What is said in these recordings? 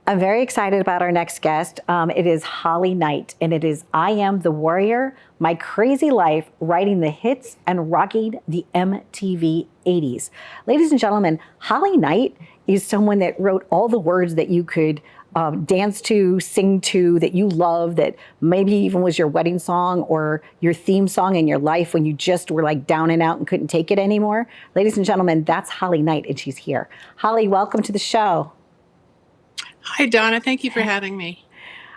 I'm very excited about our next guest. It is Holly Knight, and it is I Am the Warrior, My Crazy Life, Writing the Hits and Rocking the MTV 80s. Ladies and gentlemen, Holly Knight is someone that wrote all the words that you could dance to, sing to, that you love, that maybe even was your wedding song or your theme song in your life when you just were like down and out and couldn't take it anymore. Ladies and gentlemen, that's Holly Knight, and she's here. Holly, welcome to the show. Hi, Donna. Thank you for having me.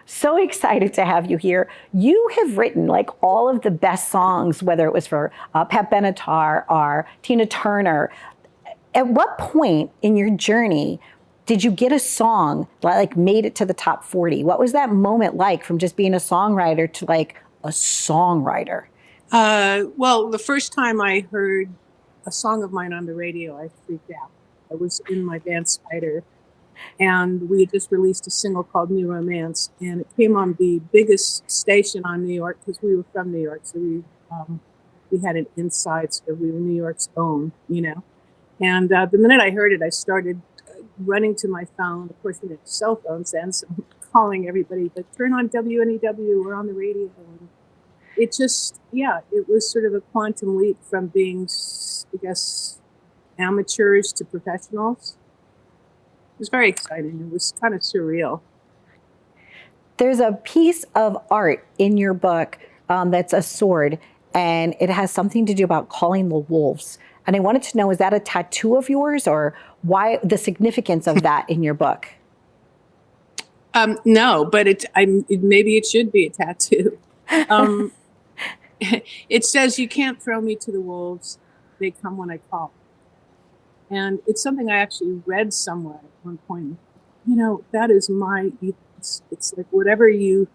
So excited to have you here. You have written like all of the best songs, whether it was for Pat Benatar or Tina Turner. At what point in your journey did you get a song that like made it to the top 40? What was that moment like from just being a songwriter to like a songwriter? Well, the first time I heard a song of mine on the radio, I freaked out. I was in my band Spider, and we had just released a single called New Romance, and it came on the biggest station on New York because we were from New York, so we had an inside, so we were New York's own, you know. And the minute I heard it, I started running to my phone. Of course, we didn't have cell phones then, so I'm calling everybody, but turn on WNEW, we're on the radio. And it just, yeah, it was sort of a quantum leap from being, I guess, amateurs to professionals. It was very exciting. It was kind of surreal. There's a piece of art in your book that's a sword, and it has something to do about calling the wolves. And I wanted to know, is that a tattoo of yours, or why the significance of that in your book? No, but maybe it should be a tattoo. It says, "You can't throw me to the wolves. They come when I call." And it's something I actually read somewhere at one point. You know, that is my ethos. It's like whatever you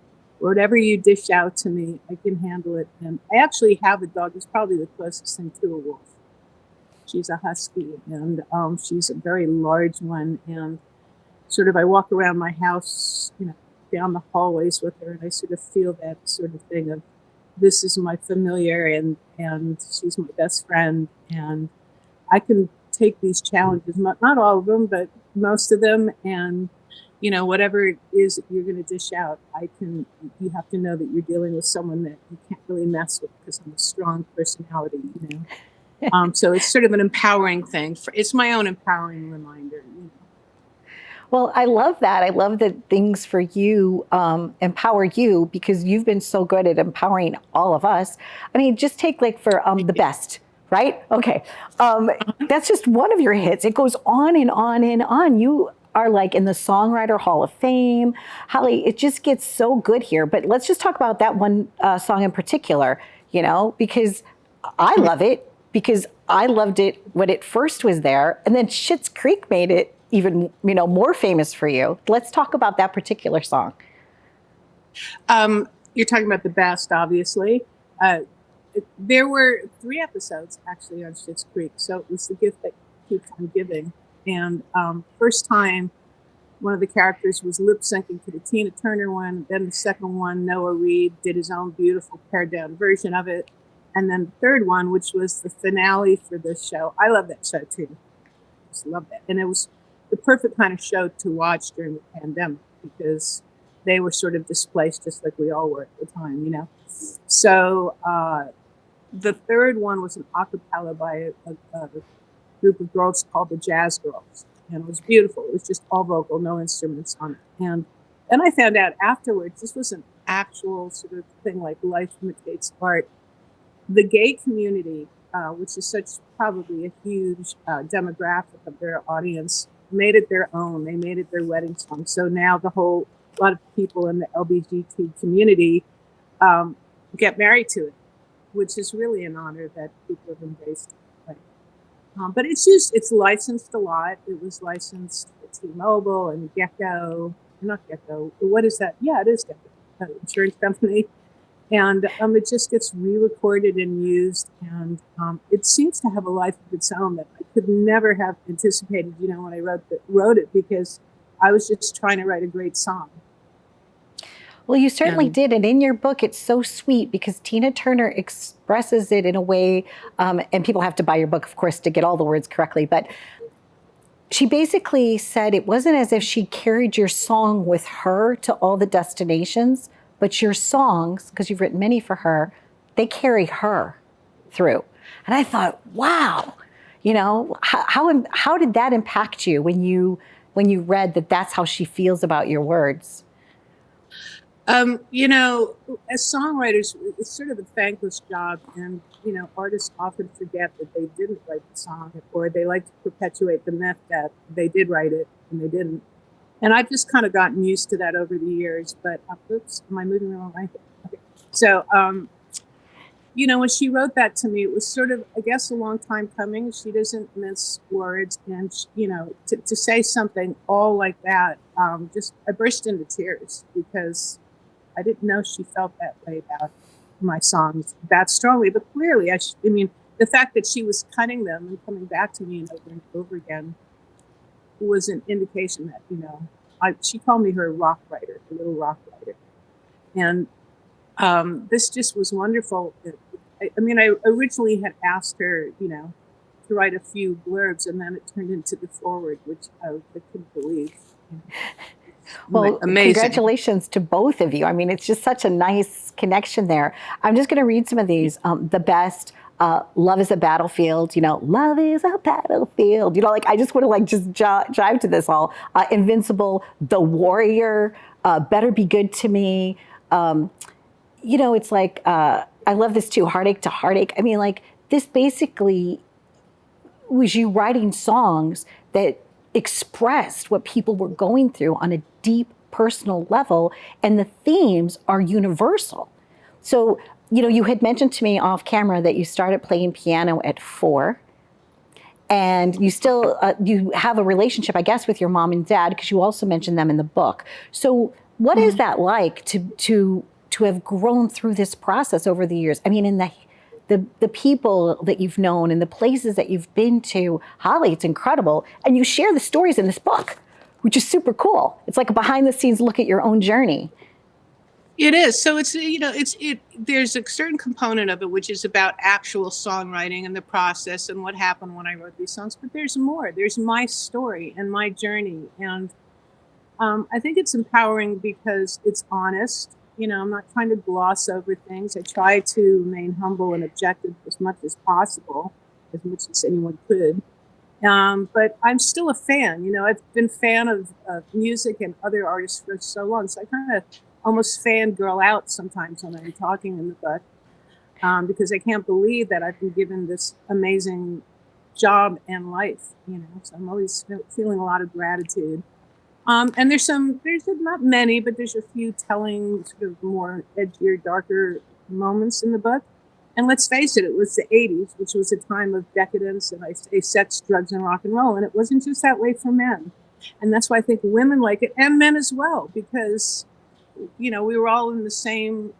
dish out to me, I can handle it. And I actually have a dog. It's probably the closest thing to a wolf. She's a husky, and she's a very large one. And sort of, I walk around my house, you know, down the hallways with her, and I sort of feel that sort of thing of, this is my familiar, and she's my best friend, and I can take these challenges, not all of them, but most of them, and you know, whatever it is that you're going to dish out, you have to know that you're dealing with someone that you can't really mess with, because I'm a strong personality, you know. So it's sort of an empowering thing. It's my own empowering reminder, you know. Well, I love that. I love that things for you empower you, because you've been so good at empowering all of us. I mean, just take like for the best, right? Okay. That's just one of your hits. It goes on and on and on. You are like in the Songwriters Hall of Fame. Holly, it just gets so good here. But let's just talk about that one song in particular, you know, because I love it, because I loved it when it first was there. And then Schitt's Creek made it even, you know, more famous for you. Let's talk about that particular song. You're talking about the best, obviously. There were 3 episodes actually on Schitt's Creek, so it was the gift that keeps on giving. And first time, one of the characters was lip syncing to the Tina Turner one. Then the second one, Noah Reid did his own beautiful pared down version of it. And then the third one, which was the finale for this show. I love that show too. I just love that. And it was the perfect kind of show to watch during the pandemic, because they were sort of displaced just like we all were at the time, you know. So the third one was an a cappella by a group of girls called the Jazz Girls. And it was beautiful. It was just all vocal, no instruments on it. And then I found out afterwards, this was an actual sort of thing like life imitates art. The gay community, which is such probably a huge demographic of their audience, made it their own. They made it their wedding song. So now a lot of people in the LGBT community get married to it, which is really an honor that people have embraced it. But it's licensed a lot. It was licensed to T-Mobile and Gecko. Not Gecko. What is that? Yeah, it is Gecko, insurance company. And it just gets re-recorded and used, and it seems to have a life of its own that I could never have anticipated, you know, when I wrote it, because I was just trying to write a great song. Well, you certainly did. And in your book, it's so sweet because Tina Turner expresses it in a way, and people have to buy your book, of course, to get all the words correctly, but she basically said it wasn't as if she carried your song with her to all the destinations, but your songs, because you've written many for her, they carry her through. And I thought, wow, how did that impact you when you read that that's how she feels about your words? As songwriters, it's sort of a thankless job, and artists often forget that they didn't write the song, or they like to perpetuate the myth that they did write it and they didn't. And I've just kind of gotten used to that over the years. But oops, am I moving the wrong way? Okay. So, when she wrote that to me, it was sort of, I guess, a long time coming. She doesn't mince words, and to say something all like that, I burst into tears because I didn't know she felt that way about my songs that strongly. But clearly, I mean, the fact that she was cutting them and coming back to me over and over again was an indication that, she called me her rock writer, the little rock writer. And this just was wonderful. I originally had asked her, to write a few blurbs, and then it turned into the foreword, which I couldn't believe. Well, amazing. Congratulations to both of you. I mean, it's just such a nice connection there. I'm just going to read some of these. The best, love is a battlefield, love is a battlefield. I just want to just jive to this all. Invincible, the warrior, better be good to me. It's like, I love this too, heartache to heartache. I mean, this basically was you writing songs that expressed what people were going through on a deep personal level, and the themes are universal. So, you had mentioned to me off camera that you started playing piano at 4, and you still you have a relationship, I guess, with your mom and dad, because you also mentioned them in the book. So, what is that like to have grown through this process over the years? I mean, in the people that you've known and the places that you've been to, Holly, it's incredible. And you share the stories in this book, which is super cool. It's like a behind the scenes look at your own journey. It is. So it's, there's a certain component of it, which is about actual songwriting and the process and what happened when I wrote these songs. But there's more. There's my story and my journey. And I think it's empowering because it's honest. I'm not trying to gloss over things. I try to remain humble and objective as much as possible, as much as anyone could. But I'm still a fan. I've been a fan of music and other artists for so long. So I kind of almost fangirl out sometimes when I'm talking in the book, because I can't believe that I've been given this amazing job and life. So I'm always feeling a lot of gratitude. And there's not many, but there's a few telling sort of more edgier, darker moments in the book. And let's face it, it was the 80s, which was a time of decadence, and I say sex, drugs, and rock and roll. And it wasn't just that way for men. And that's why I think women like it, and men as well, because, we were all in the same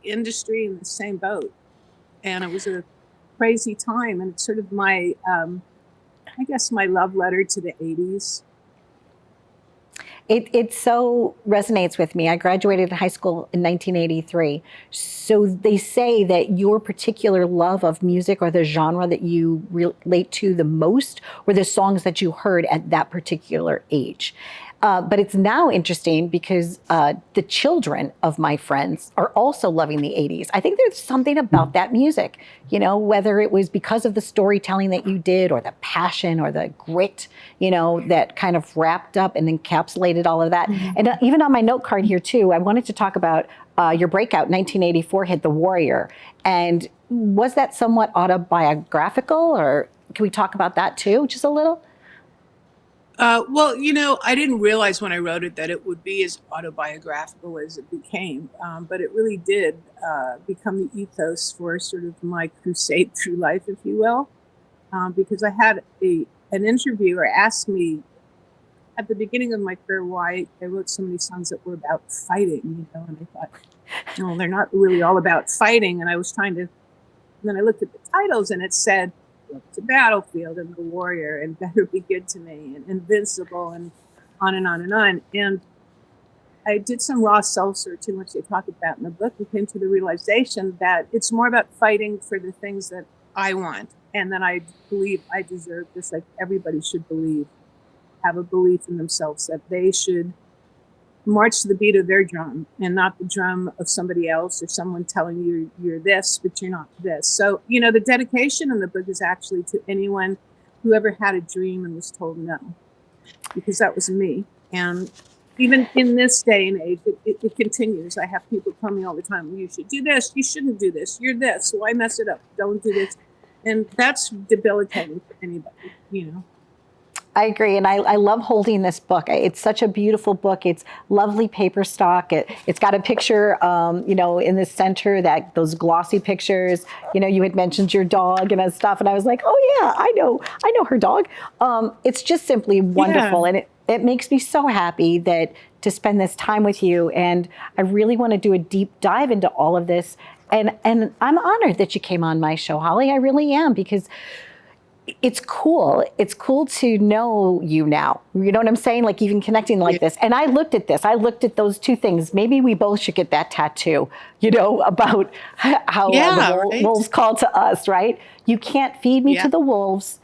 industry, in the same boat. And it was a crazy time. And it's sort of my, I guess, my love letter to the 80s. It so resonates with me. I graduated high school in 1983. So they say that your particular love of music, or the genre that you relate to the most, were the songs that you heard at that particular age. But it's now interesting because the children of my friends are also loving the 80s. I think there's something about that music, whether it was because of the storytelling that you did, or the passion, or the grit, that kind of wrapped up and encapsulated all of that. Mm-hmm. And even on my note card here too, I wanted to talk about your breakout 1984 hit, The Warrior. And was that somewhat autobiographical, or can we talk about that too, just a little? Well, I didn't realize when I wrote it that it would be as autobiographical as it became, but it really did become the ethos for sort of my crusade through life, if you will, because I had an interviewer ask me at the beginning of my career why I wrote so many songs that were about fighting, and I thought, no, they're not really all about fighting, and I was trying to, and then I looked at the titles and it said, it's a battlefield, and the warrior, and better be good to me, and invincible, and on and on and on. And I did some raw soul searching, which they talk about in the book, and came to the realization that it's more about fighting for the things that I want, and that I believe I deserve, just like everybody should believe. have a belief in themselves that they should march to the beat of their drum and not the drum of somebody else or someone telling you you're this, but you're not this. So, the dedication in the book is actually to anyone who ever had a dream and was told no, because that was me. And even in this day and age, it continues. I have people tell me all the time, you should do this, you shouldn't do this, you're this, why mess it up, don't do this. And that's debilitating for anybody, I agree. And I love holding this book. It's such a beautiful book. It's lovely paper stock. It's got a picture, in the center, those glossy pictures. You had mentioned your dog and stuff. And I was like, oh, yeah, I know her dog. It's just simply wonderful. Yeah. And it makes me so happy to spend this time with you. And I really want to do a deep dive into all of this. And I'm honored that you came on my show, Holly. I really am, because it's cool. It's cool to know you now. You know what I'm saying? Like even connecting like this. And I looked at this. I looked at those two things. Maybe we both should get that tattoo, about how the wolves call to us, right? You can't feed me to the wolves.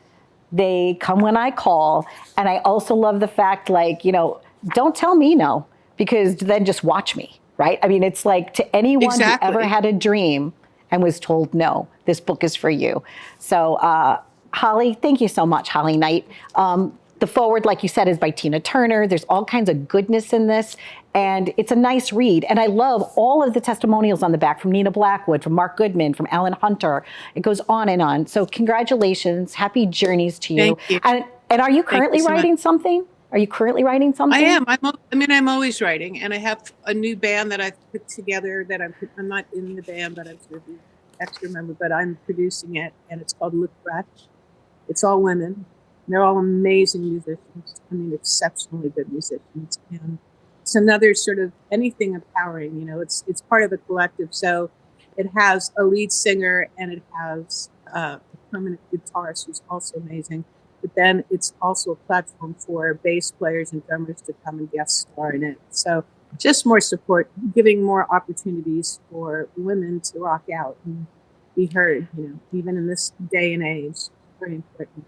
They come when I call. And I also love the fact, don't tell me no, because then just watch me, right? I mean, it's like to anyone who ever had a dream and was told no, this book is for you. So, Holly, thank you so much, Holly Knight. The foreword, like you said, is by Tina Turner. There's all kinds of goodness in this, and it's a nice read. And I love all of the testimonials on the back from Nina Blackwood, from Mark Goodman, from Alan Hunter. It goes on and on. So congratulations. Happy journeys to you. Thank you. And are you currently writing something? Are you currently writing something? I am. I'm always writing, and I have a new band that I've put together I'm not in the band, but I'm sort of the extra member, but I'm producing it, and it's called Look Fresh. It's all women. They're all amazing musicians. Exceptionally good musicians. And it's another sort of anything empowering, it's part of a collective. So it has a lead singer and it has a permanent guitarist who's also amazing. But then it's also a platform for bass players and drummers to come and guest star in it. So just more support, giving more opportunities for women to rock out and be heard, even in this day and age. Very important.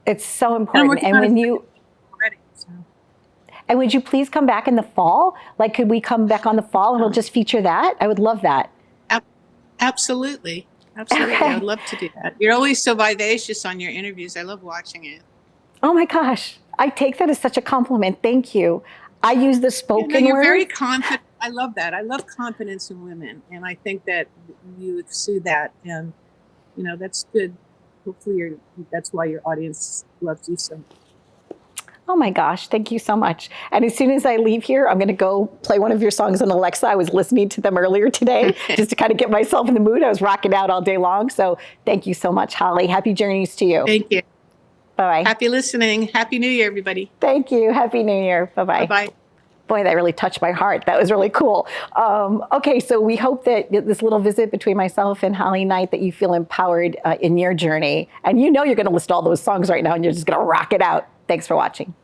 It's so important. And and would you please come back in the fall? Like, could we come back on the fall and we'll just feature that? I would love that. Absolutely. Okay. I'd love to do that. You're always so vivacious on your interviews. I love watching it. Oh my gosh. I take that as such a compliment. Thank you. I use the spoken You're word. very confident. I love that. I love confidence in women. And I think that you exude that. And, that's good. Hopefully that's why your audience loves you so much. Oh my gosh, thank you so much. And as soon as I leave here, I'm going to go play one of your songs on Alexa. I was listening to them earlier today just to kind of get myself in the mood. I was rocking out all day long. So thank you so much, Holly. Happy journeys to you. Thank you. Bye-bye. Happy listening. Happy New Year, everybody. Thank you. Happy New Year. Bye-bye. Bye-bye. Boy, that really touched my heart. That was really cool. Okay, so we hope that this little visit between myself and Holly Knight, that you feel empowered in your journey. And you're going to list all those songs right now and you're just going to rock it out. Thanks for watching.